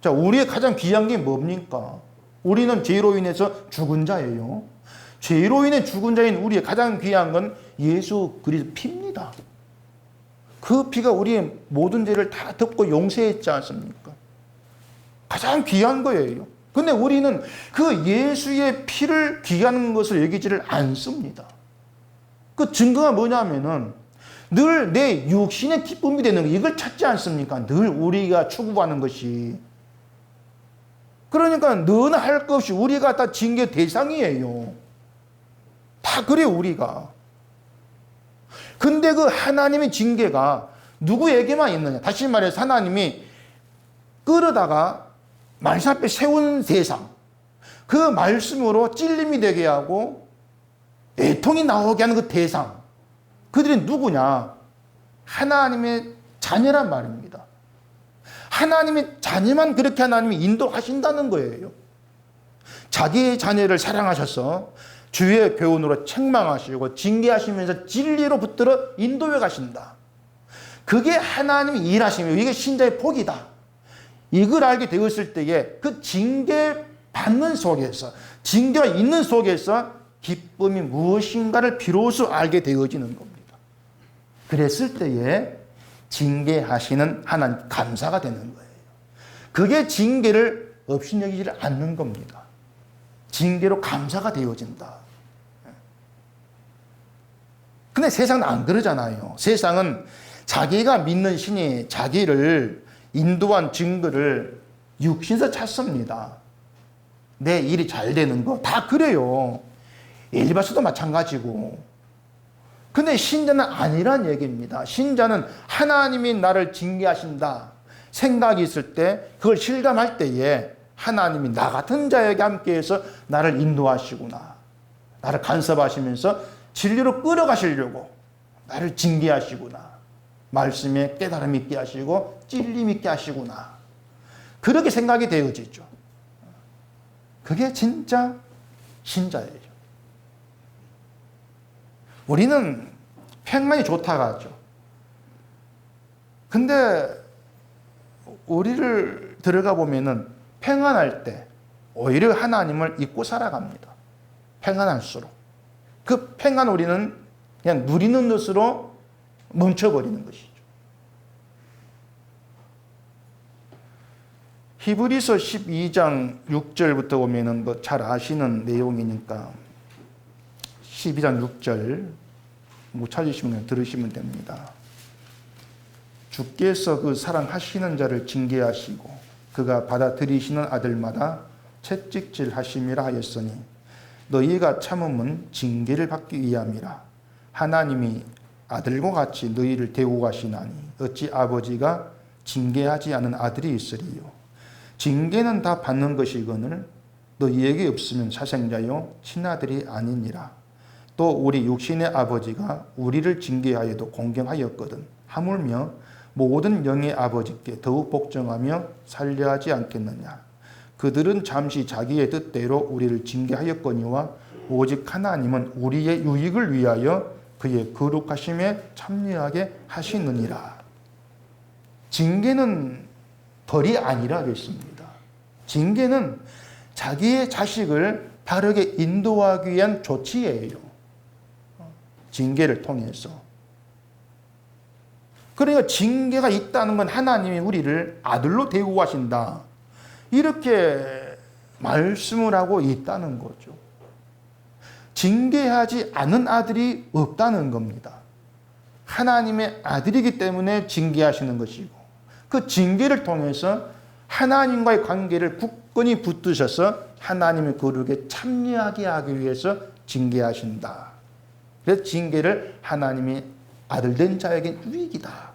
자, 우리의 가장 귀한 게 뭡니까? 우리는 죄로 인해서 죽은 자예요. 죄로 인해 죽은 자인 우리의 가장 귀한 건 예수 그리스도 피입니다. 그 피가 우리의 모든 죄를 다 덮고 용서했지 않습니까? 가장 귀한 거예요. 근데 우리는 그 예수의 피를 귀한 것을 여기지를 않습니다. 그 증거가 뭐냐면은 늘 내 육신의 기쁨이 되는 거, 이걸 찾지 않습니까? 늘 우리가 추구하는 것이. 그러니까 너나 할 것 없이 우리가 다 징계 대상이에요. 다 그래 우리가. 근데 그 하나님의 징계가 누구에게만 있느냐? 다시 말해서 하나님이 끌어다가 말씀 앞에 세운 대상, 그 말씀으로 찔림이 되게 하고 애통이 나오게 하는 그 대상, 그들이 누구냐? 하나님의 자녀란 말입니다. 하나님의 자녀만 그렇게 하나님이 인도하신다는 거예요. 자기의 자녀를 사랑하셔서 주의 교훈으로 책망하시고 징계하시면서 진리로 붙들어 인도해 가신다. 그게 하나님이 일하시며 이게 신자의 복이다. 이걸 알게 되었을 때에 그 징계 받는 속에서, 징계가 있는 속에서 기쁨이 무엇인가를 비로소 알게 되어지는 겁니다. 그랬을 때에 징계하시는 하나님 감사가 되는 거예요. 그게 징계를 업신여기지를 않는 겁니다. 징계로 감사가 되어진다. 근데 세상은 안 그러잖아요. 세상은 자기가 믿는 신이 자기를 인도한 증거를 육신에서 찾습니다. 내 일이 잘 되는 거 다 그래요. 엘리바스도 마찬가지고. 근데 신자는 아니란 얘기입니다. 신자는 하나님이 나를 징계하신다 생각이 있을 때, 그걸 실감할 때에 하나님이 나 같은 자에게 함께해서 나를 인도하시구나, 나를 간섭하시면서 진리로 끌어가시려고 나를 징계하시구나, 말씀에 깨달음 있게 하시고 찔림 있게 하시구나, 그렇게 생각이 되어지죠. 그게 진짜 신자예요. 우리는 평안이 좋다고 하죠. 근데 우리를 들어가 보면은 평안할 때 오히려 하나님을 잊고 살아갑니다. 평안할수록. 그 평안 우리는 그냥 누리는 것으로 멈춰버리는 것이죠. 히브리서 12장 6절부터 보면은 뭐 잘 아시는 내용이니까 12장 6절 못 찾으시면 들으시면 됩니다. 주께서 그 사랑하시는 자를 징계하시고 그가 받아들이시는 아들마다 채찍질 하심이라 하였으니 너희가 참음은 징계를 받기 위함이라. 하나님이 아들과 같이 너희를 대우고 가시나니 어찌 아버지가 징계하지 않은 아들이 있으리요. 징계는 다 받는 것이거늘 너희에게 없으면 사생자요 친아들이 아니니라. 또 우리 육신의 아버지가 우리를 징계하여도 공경하였거든 하물며 모든 영의 아버지께 더욱 복종하며 살려하지 않겠느냐. 그들은 잠시 자기의 뜻대로 우리를 징계하였거니와 오직 하나님은 우리의 유익을 위하여 그의 거룩하심에 참여하게 하시느니라. 징계는 벌이 아니라 그랬습니다. 징계는 자기의 자식을 바르게 인도하기 위한 조치예요. 징계를 통해서. 그러니까 징계가 있다는 건 하나님이 우리를 아들로 대우하신다, 이렇게 말씀을 하고 있다는 거죠. 징계하지 않은 아들이 없다는 겁니다. 하나님의 아들이기 때문에 징계하시는 것이고, 그 징계를 통해서 하나님과의 관계를 굳건히 붙드셔서 하나님의 거룩에 참여하게 하기 위해서 징계하신다. 그래서 징계를 하나님이 아들된 자에게 유익이다,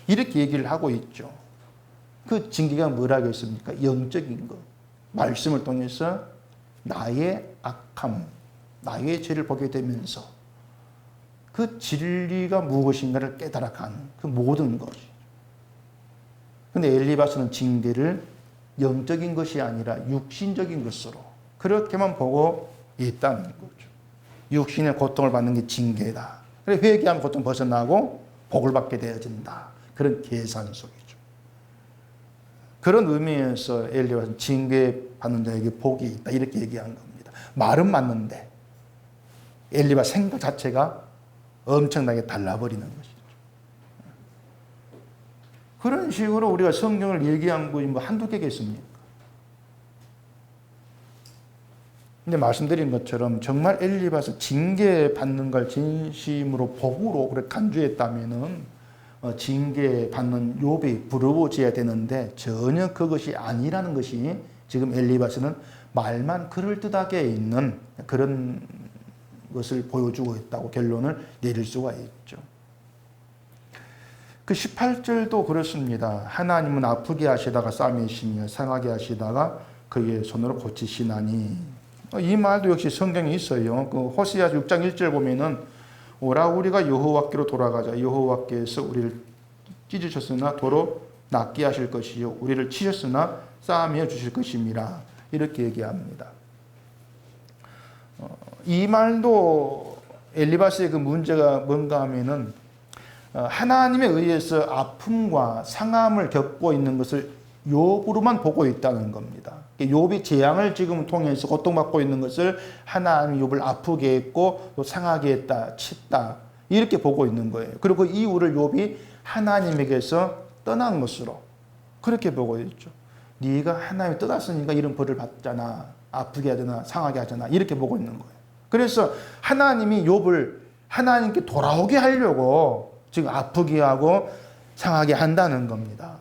이렇게 얘기를 하고 있죠. 그 징계가 뭐라고 했습니까? 영적인 것. 말씀을 통해서 나의 악함, 나의 죄를 보게 되면서 그 진리가 무엇인가를 깨달아가는 그 모든 것이. 근데 엘리바스는 징계를 영적인 것이 아니라 육신적인 것으로 그렇게만 보고 있다는 거죠. 육신의 고통을 받는 게 징계다. 그래 회개하면 고통 벗어나고 복을 받게 되어진다. 그런 계산 속이죠. 그런 의미에서 엘리야는 징계받는 자에게 복이 있다, 이렇게 얘기한 겁니다. 말은 맞는데 엘리야 생각 자체가 엄청나게 달라버리는 것이죠. 그런 식으로 우리가 성경을 얘기한 것이 뭐 한두 개겠습니까? 근데 말씀드린 것처럼 정말 엘리바스 징계받는 걸 진심으로 복으로 그렇게 간주했다면은 징계받는 욥이 부러워져야 되는데 전혀 그것이 아니라는 것이 지금 엘리바스는 말만 그럴듯하게 있는 그런 것을 보여주고 있다고 결론을 내릴 수가 있죠. 그 18절도 그렇습니다. 하나님은 아프게 하시다가 싸매시며 상하게 하시다가 그의 손으로 고치시나니. 이 말도 역시 성경에 있어요. 그 호세아 6장 1절 보면은 오라 우리가 여호와께로 돌아가자. 여호와께서 우리를 찢으셨으나 도로 낫게 하실 것이요 우리를 치셨으나 싸매어 주실 것임이라. 이렇게 얘기합니다. 이 말도 엘리바스의 그 문제가 뭔가 하면은 하나님에 의해서 아픔과 상함을 겪고 있는 것을 욥으로만 보고 있다는 겁니다. 욥이 재앙을 지금 통해서 고통받고 있는 것을 하나님이 욥을 아프게 했고 또 상하게 했다, 쳤다 이렇게 보고 있는 거예요. 그리고 그 이유를 욥이 하나님에게서 떠난 것으로 그렇게 보고 있죠. 네가 하나님이 떠났으니까 이런 벌을 받잖아, 아프게 하잖아, 상하게 하잖아 이렇게 보고 있는 거예요. 그래서 하나님이 욥을 하나님께 돌아오게 하려고 지금 아프게 하고 상하게 한다는 겁니다.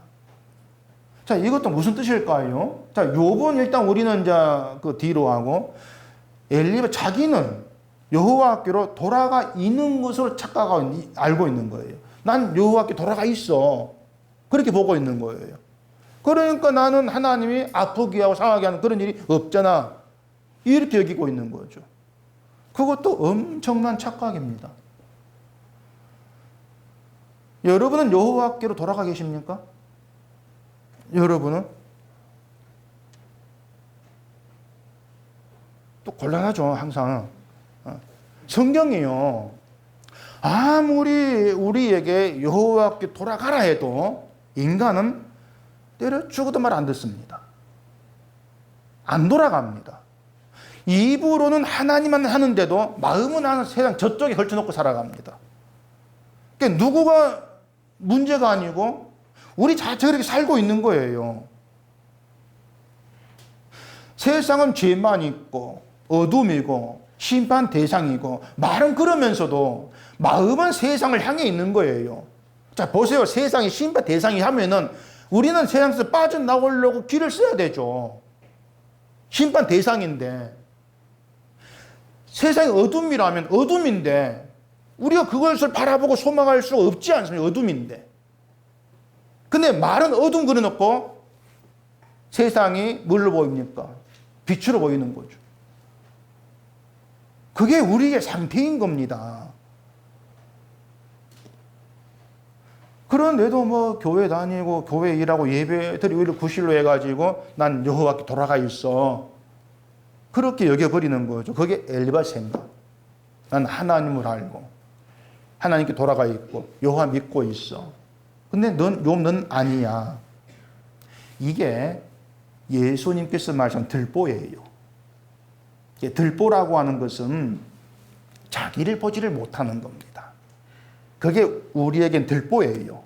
자, 이것도 무슨 뜻일까요? 자, 욥은 일단 우리는 이제 그 뒤로 하고 엘리바 자기는 여호와께로 돌아가 있는 것으로 착각하고 알고 있는 거예요. 난 여호와께 돌아가 있어. 그렇게 보고 있는 거예요. 그러니까 나는 하나님이 아프게 하고 상하게 하는 그런 일이 없잖아. 이렇게 여기고 있는 거죠. 그것도 엄청난 착각입니다. 여러분은 여호와께로 돌아가 계십니까? 여러분은? 또 곤란하죠, 항상. 성경이요. 아무리 우리에게 여호와께 돌아가라 해도 인간은 때려 죽어도 말 안 듣습니다. 안 돌아갑니다. 입으로는 하나님만 하는데도 마음은 하는 세상 저쪽에 걸쳐놓고 살아갑니다. 그러니까 누구가 문제가 아니고 우리 자체가 이렇게 살고 있는 거예요. 세상은 죄만 있고 어둠이고 심판 대상이고 말은 그러면서도 마음은 세상을 향해 있는 거예요. 자, 보세요. 세상이 심판 대상이 하면은 우리는 세상에서 빠져나오려고 길을 써야 되죠. 심판 대상인데 세상이 어둠이라면 어둠인데 우리가 그것을 바라보고 소망할 수 없지 않습니까? 어둠인데. 근데 말은 어둠 그려놓고 세상이 뭘로 보입니까? 빛으로 보이는 거죠. 그게 우리의 상태인 겁니다. 그런데도 뭐 교회 다니고 교회 일하고 예배 드리고 이를 구실로 해가지고 난 여호와께 돌아가 있어. 그렇게 여겨버리는 거죠. 그게 엘리바스 생각. 난 하나님을 알고 하나님께 돌아가 있고 여호와 믿고 있어. 근데 넌 아니야. 이게 예수님께서 말씀한 들보예요. 들보라고 하는 것은 자기를 보지를 못하는 겁니다. 그게 우리에겐 들보예요.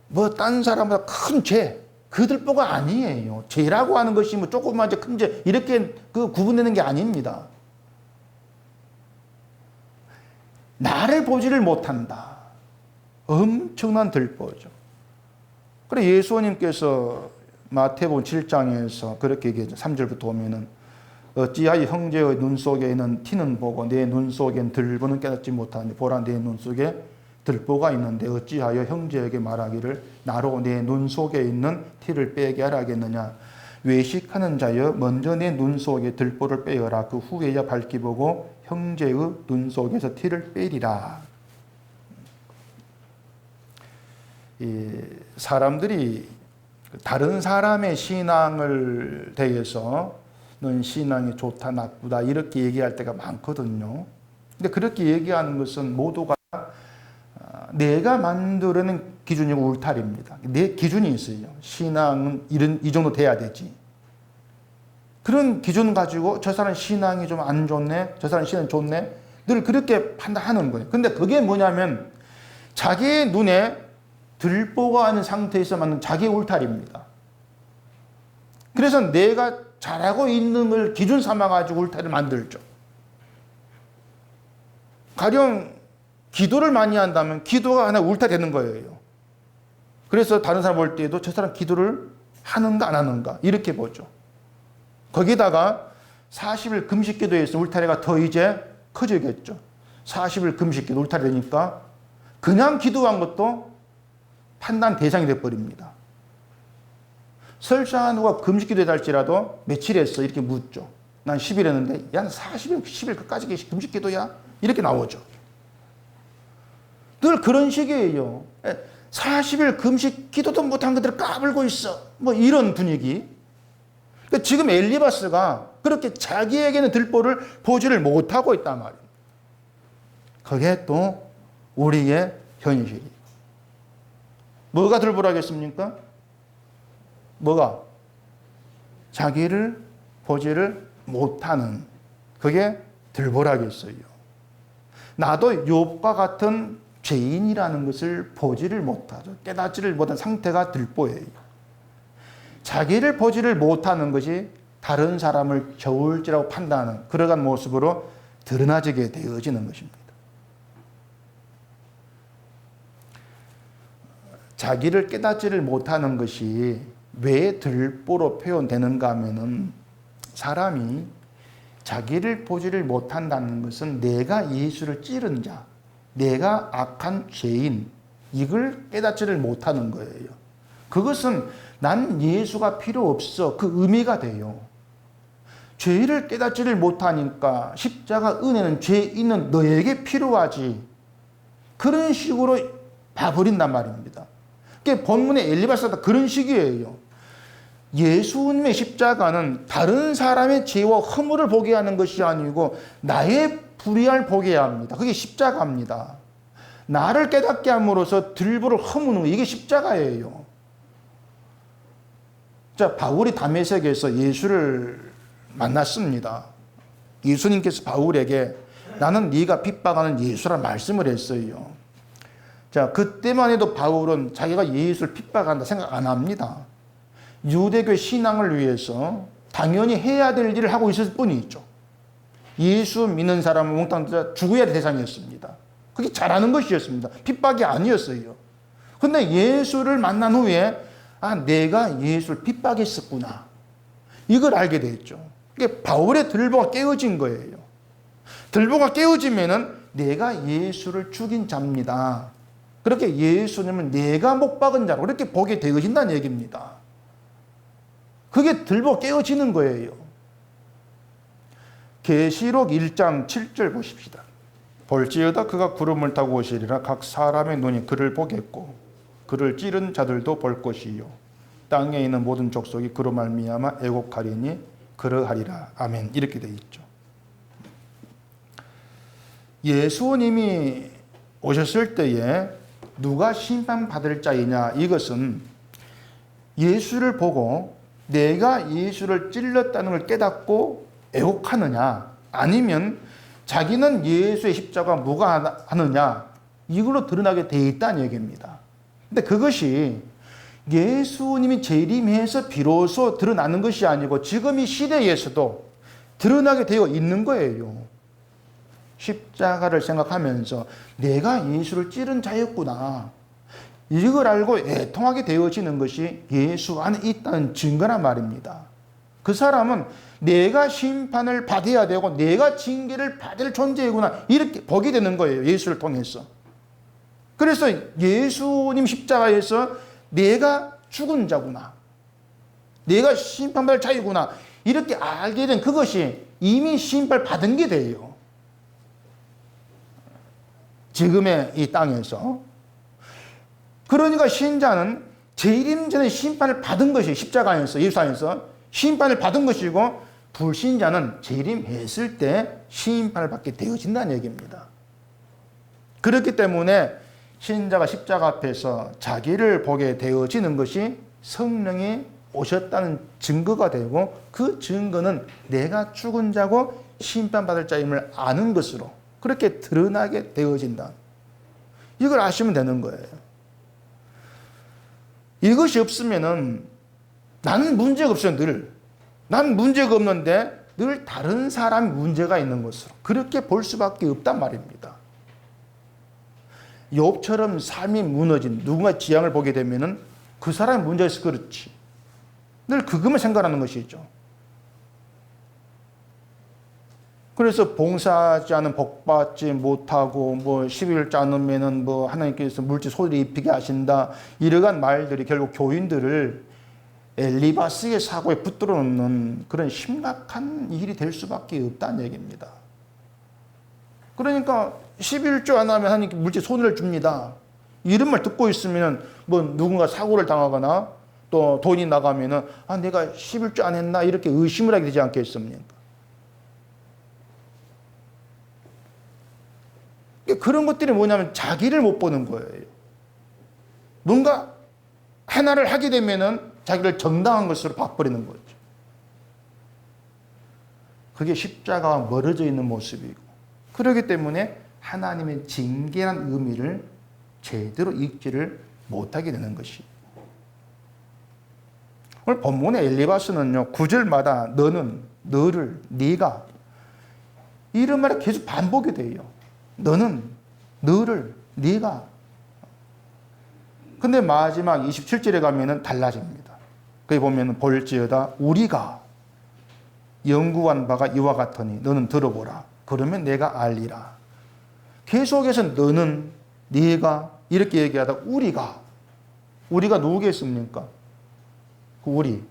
뭐 딴 사람보다 큰 죄, 그 들보가 아니에요. 죄라고 하는 것이 뭐 조그만 죄, 큰 죄 이렇게 그 구분되는 게 아닙니다. 나를 보지를 못한다. 엄청난 들보죠. 그래 예수님께서 마태복음 7장에서 그렇게 얘기하죠. 3절부터 오면은 어찌하여 형제의 눈 속에 있는 티는 보고 내 눈 속엔 들보는 깨닫지 못하니 보라 내 눈 속에 들보가 있는데 어찌하여 형제에게 말하기를 나로 내 눈 속에 있는 티를 빼게 하라겠느냐. 외식하는 자여 먼저 내 눈 속에 들보를 빼어라. 그 후에야 밝히 보고 형제의 눈 속에서 티를 빼리라. 이 사람들이 다른 사람의 신앙을 대해서는 신앙이 좋다 나쁘다 이렇게 얘기할 때가 많거든요. 근데 그렇게 얘기하는 것은 모두가 내가 만들어낸 기준이 울타리입니다. 내 기준이 있어요. 신앙은 이 정도 돼야 되지. 그런 기준 가지고 저 사람 신앙이 좀 안 좋네, 저 사람 신앙이 좋네, 늘 그렇게 판단하는 거예요. 근데 그게 뭐냐면 자기의 눈에 들보가 있는 상태에서 만든 자기의 울타리입니다. 그래서 내가 잘하고 있는 걸 기준 삼아가지고 울타리를 만들죠. 가령 기도를 많이 한다면 기도가 하나 울타리 되는 거예요. 그래서 다른 사람 볼 때에도 저 사람 기도를 하는가 안 하는가 이렇게 보죠. 거기다가 40일 금식 기도에서 울타리가 더 이제 커지겠죠. 40일 금식 기도 울타리 되니까 그냥 기도한 것도 판단 대상이 돼버립니다. 설사 누가 금식 기도에 할지라도 며칠 했어 이렇게 묻죠. 난 10일 했는데 야 40일 10일 끝까지 금식 기도야? 이렇게 나오죠. 늘 그런 식이에요. 40일 금식 기도도 못한 것들을 까불고 있어. 뭐 이런 분위기. 그러니까 지금 엘리바스가 그렇게 자기에게는 들보를 보지를 못하고 있단 말이에요. 그게 또 우리의 현실이에요. 뭐가 들보라겠습니까? 뭐가? 자기를 보지를 못하는 그게 들보라겠어요. 나도 욥과 같은 죄인이라는 것을 보지를 못하죠. 깨닫지를 못한 상태가 들보예요. 자기를 보지를 못하는 것이 다른 사람을 저울질하고 판단하는 그러한 모습으로 드러나지게 되어지는 것입니다. 자기를 깨닫지를 못하는 것이 왜 들보로 표현되는가 하면은 사람이 자기를 보지를 못한다는 것은 내가 예수를 찌른 자, 내가 악한 죄인, 이걸 깨닫지를 못하는 거예요. 그것은 난 예수가 필요 없어. 그 의미가 돼요. 죄를 깨닫지를 못하니까 십자가 은혜는 죄 있는 너에게 필요하지. 그런 식으로 봐버린단 말입니다. 그게 본문의 엘리바스가 그런 식이에요. 예수님의 십자가는 다른 사람의 죄와 허물을 보게 하는 것이 아니고 나의 불의를 보게 합니다. 그게 십자가입니다. 나를 깨닫게 함으로써 들보를 허무는 거 이게 십자가예요. 자, 바울이 다메섹에서 예수를 만났습니다. 예수님께서 바울에게 나는 네가 핍박하는 예수란 말씀을 했어요. 자, 그때만 해도 바울은 자기가 예수를 핍박한다 생각 안 합니다. 유대교 신앙을 위해서 당연히 해야 될 일을 하고 있을 뿐이죠. 예수 믿는 사람은 몽땅 죽어야 될 대상이었습니다. 그게 잘하는 것이었습니다. 핍박이 아니었어요. 그런데 예수를 만난 후에 내가 예수를 핍박했었구나. 이걸 알게 됐죠. 이게 바울의 들보가 깨어진 거예요. 들보가 깨어지면은 내가 예수를 죽인 자입니다. 그렇게 예수님은 내가 못 박은 자로 그렇게 보게 되어진다는 얘기입니다. 그게 들보 깨어지는 거예요. 계시록 1장 7절 보십시다. 볼지어다 그가 구름을 타고 오시리라. 각 사람의 눈이 그를 보겠고 그를 찌른 자들도 볼 것이요 땅에 있는 모든 족속이 그로 말미암아 애곡하리니 그러하리라. 아멘. 이렇게 되어 있죠. 예수님이 오셨을 때에 누가 심판받을 자이냐, 이것은 예수를 보고 내가 예수를 찔렀다는 걸 깨닫고 애곡하느냐, 아니면 자기는 예수의 십자가가 무관하느냐, 이걸로 드러나게 되어 있다는 얘기입니다. 근데 그것이 예수님이 재림해서 비로소 드러나는 것이 아니고 지금 이 시대에서도 드러나게 되어 있는 거예요. 십자가를 생각하면서 내가 예수를 찌른 자였구나, 이걸 알고 애통하게 되어지는 것이 예수 안에 있다는 증거란 말입니다. 그 사람은 내가 심판을 받아야 되고 내가 징계를 받을 존재이구나, 이렇게 보게 되는 거예요. 예수를 통해서. 그래서 예수님 십자가에서 내가 죽은 자구나, 내가 심판받을 자이구나, 이렇게 알게 된 그것이 이미 심판을 받은 게 돼요. 지금의 이 땅에서. 그러니까 신자는 재림 전에 심판을 받은 것이 십자가에서, 예수 안에서 심판을 받은 것이고, 불신자는 재림했을 때 심판을 받게 되어진다는 얘기입니다. 그렇기 때문에 신자가 십자가 앞에서 자기를 보게 되어지는 것이 성령이 오셨다는 증거가 되고, 그 증거는 내가 죽은 자고 심판받을 자임을 아는 것으로 그렇게 드러나게 되어진다. 이걸 아시면 되는 거예요. 이것이 없으면은 나는 문제가 없어요. 늘 난 문제가 없는데 늘 다른 사람이 문제가 있는 것으로 그렇게 볼 수밖에 없단 말입니다. 욥처럼 삶이 무너진 누군가 지향을 보게 되면은 그 사람이 문제에서 그렇지. 늘 그것만 생각하는 것이죠. 그래서 봉사하지 않은 복받지 못하고 뭐 12일째 않으면은 뭐 하나님께서 물질 소리를 입히게 하신다. 이러한 말들이 결국 교인들을 엘리바스의 사고에 붙들어 놓는 그런 심각한 일이 될 수밖에 없다는 얘기입니다. 그러니까 11조 안 하면 하나님께 물질 손해를 줍니다. 이런 말 듣고 있으면 뭐 누군가 사고를 당하거나 또 돈이 나가면은 아 내가 11조 안 했나 이렇게 의심을 하게 되지 않겠습니까? 그런 것들이 뭐냐면 자기를 못 보는 거예요. 뭔가 하나를 하게 되면은 자기를 정당한 것으로 봐버리는 거죠. 그게 십자가와 멀어져 있는 모습이고 그렇기 때문에 하나님의 징계란 의미를 제대로 읽지를 못하게 되는 것이. 오늘 본문의 엘리바스는요 9절마다 너는, 너를, 네가 이런 말이 계속 반복이 돼요. 너는, 너를, 네가. 근데 마지막 27절에 가면은 달라집니다. 거기 보면은 볼지어다 우리가 연구한 바가 이와 같으니 너는 들어보라. 그러면 내가 알리라. 계속해서 너는, 네가 이렇게 얘기하다 우리가 누구겠습니까? 그 우리.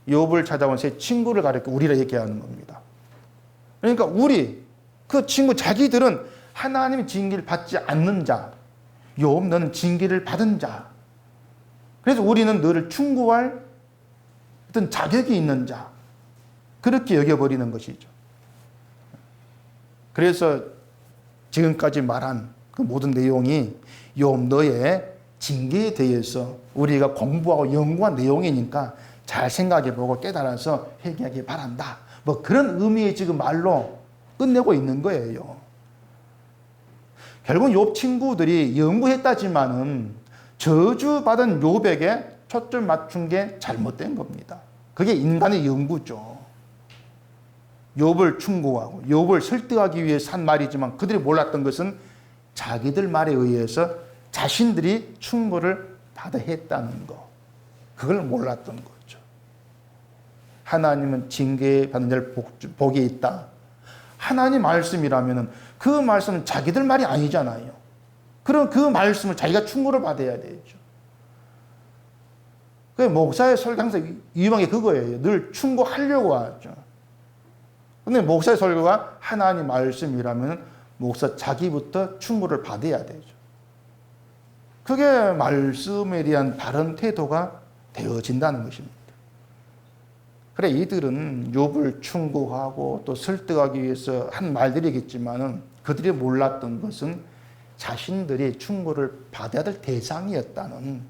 욥을 찾아온 세 친구를 가리켜 우리라 얘기하는 겁니다. 그러니까 우리 그 친구 자기들은 하나님의 징계를 받지 않는 자. 욥 너는 징계를 받은 자. 그래서 우리는 너를 충고할 어떤 자격이 있는 자. 그렇게 여겨버리는 것이죠. 그래서 지금까지 말한 그 모든 내용이 욥 너의 징계에 대해서 우리가 공부하고 연구한 내용이니까 잘 생각해보고 깨달아서 회개하기 바란다. 뭐 그런 의미의 지금 말로 끝내고 있는 거예요. 결국 욥 친구들이 연구했다지만은 저주받은 욥에게 초점 맞춘 게 잘못된 겁니다. 그게 인간의 연구죠. 욥을 충고하고 욥을 설득하기 위해 산 말이지만 그들이 몰랐던 것은 자기들 말에 의해서 자신들이 충고를 받아 했다는 거. 그걸 몰랐던 거죠. 하나님은 징계받는 자를 복이 있다. 하나님 말씀이라면 그 말씀은 자기들 말이 아니잖아요. 그럼 그 말씀을 자기가 충고를 받아야 되죠. 그 목사의 설교 항상 유명한 게 그거예요. 늘 충고하려고 하죠. 근데 목사의 설교가 하나님 말씀이라면 목사 자기부터 충고를 받아야 되죠. 그게 말씀에 대한 바른 태도가 되어진다는 것입니다. 그래 이들은 욥을 충고하고 또 설득하기 위해서 한 말들이겠지만은 그들이 몰랐던 것은 자신들이 충고를 받아야 될 대상이었다는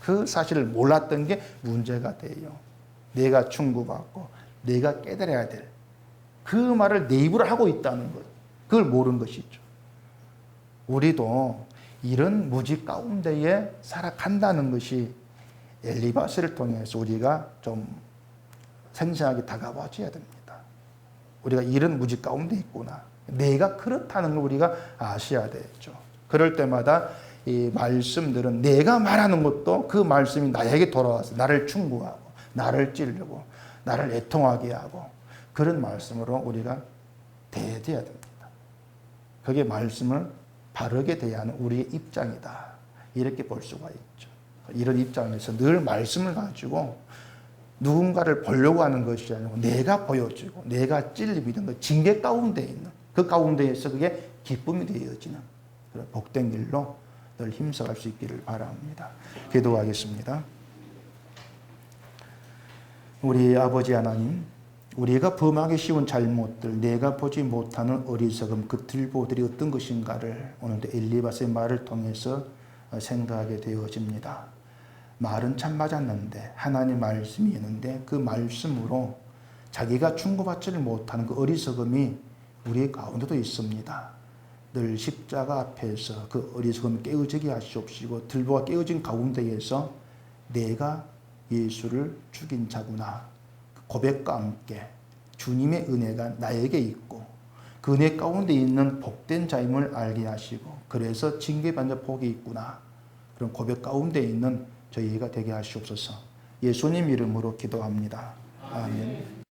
그 사실을 몰랐던 게 문제가 돼요. 내가 충고받고 내가 깨달아야 될 그 말을 내 입으로 하고 있다는 것. 그걸 모르는 것이죠. 우리도 이런 무지 가운데에 살아간다는 것이 엘리바스를 통해서 우리가 좀 생생하게 다가와 줘야 됩니다. 우리가 이런 무지 가운데 있구나. 내가 그렇다는 걸 우리가 아셔야 되죠. 그럴 때마다 이 말씀들은 내가 말하는 것도 그 말씀이 나에게 돌아와서 나를 충고하고 나를 찌르고 나를 애통하게 하고 그런 말씀으로 우리가 대해야 됩니다. 그게 말씀을 바르게 대하는 우리의 입장이다. 이렇게 볼 수가 있죠. 이런 입장에서 늘 말씀을 가지고 누군가를 보려고 하는 것이 아니고 내가 보여지고 내가 찔림이 있는 것, 징계 가운데 있는 그 가운데에서 그게 기쁨이 되어지는 그런 복된 길로 늘 힘써갈 수 있기를 바랍니다. 기도하겠습니다. 우리 아버지 하나님, 우리가 범하기 쉬운 잘못들, 내가 보지 못하는 어리석음, 그 들보들이 어떤 것인가를 오늘도 엘리바스의 말을 통해서 생각하게 되어집니다. 말은 참 맞았는데 하나님 말씀이 있는데 그 말씀으로 자기가 충고받지를 못하는 그 어리석음이 우리 가운데도 있습니다. 늘 십자가 앞에서 그 어리석음을 깨어지게 하시옵시고 들보가 깨어진 가운데에서 내가 예수를 죽인 자구나. 고백과 함께 주님의 은혜가 나에게 있고 그 은혜 가운데 있는 복된 자임을 알게 하시고 그래서 징계받는 복이 있구나. 그런 고백 가운데 있는 저희가 되게 하시옵소서. 예수님 이름으로 기도합니다. 아멘.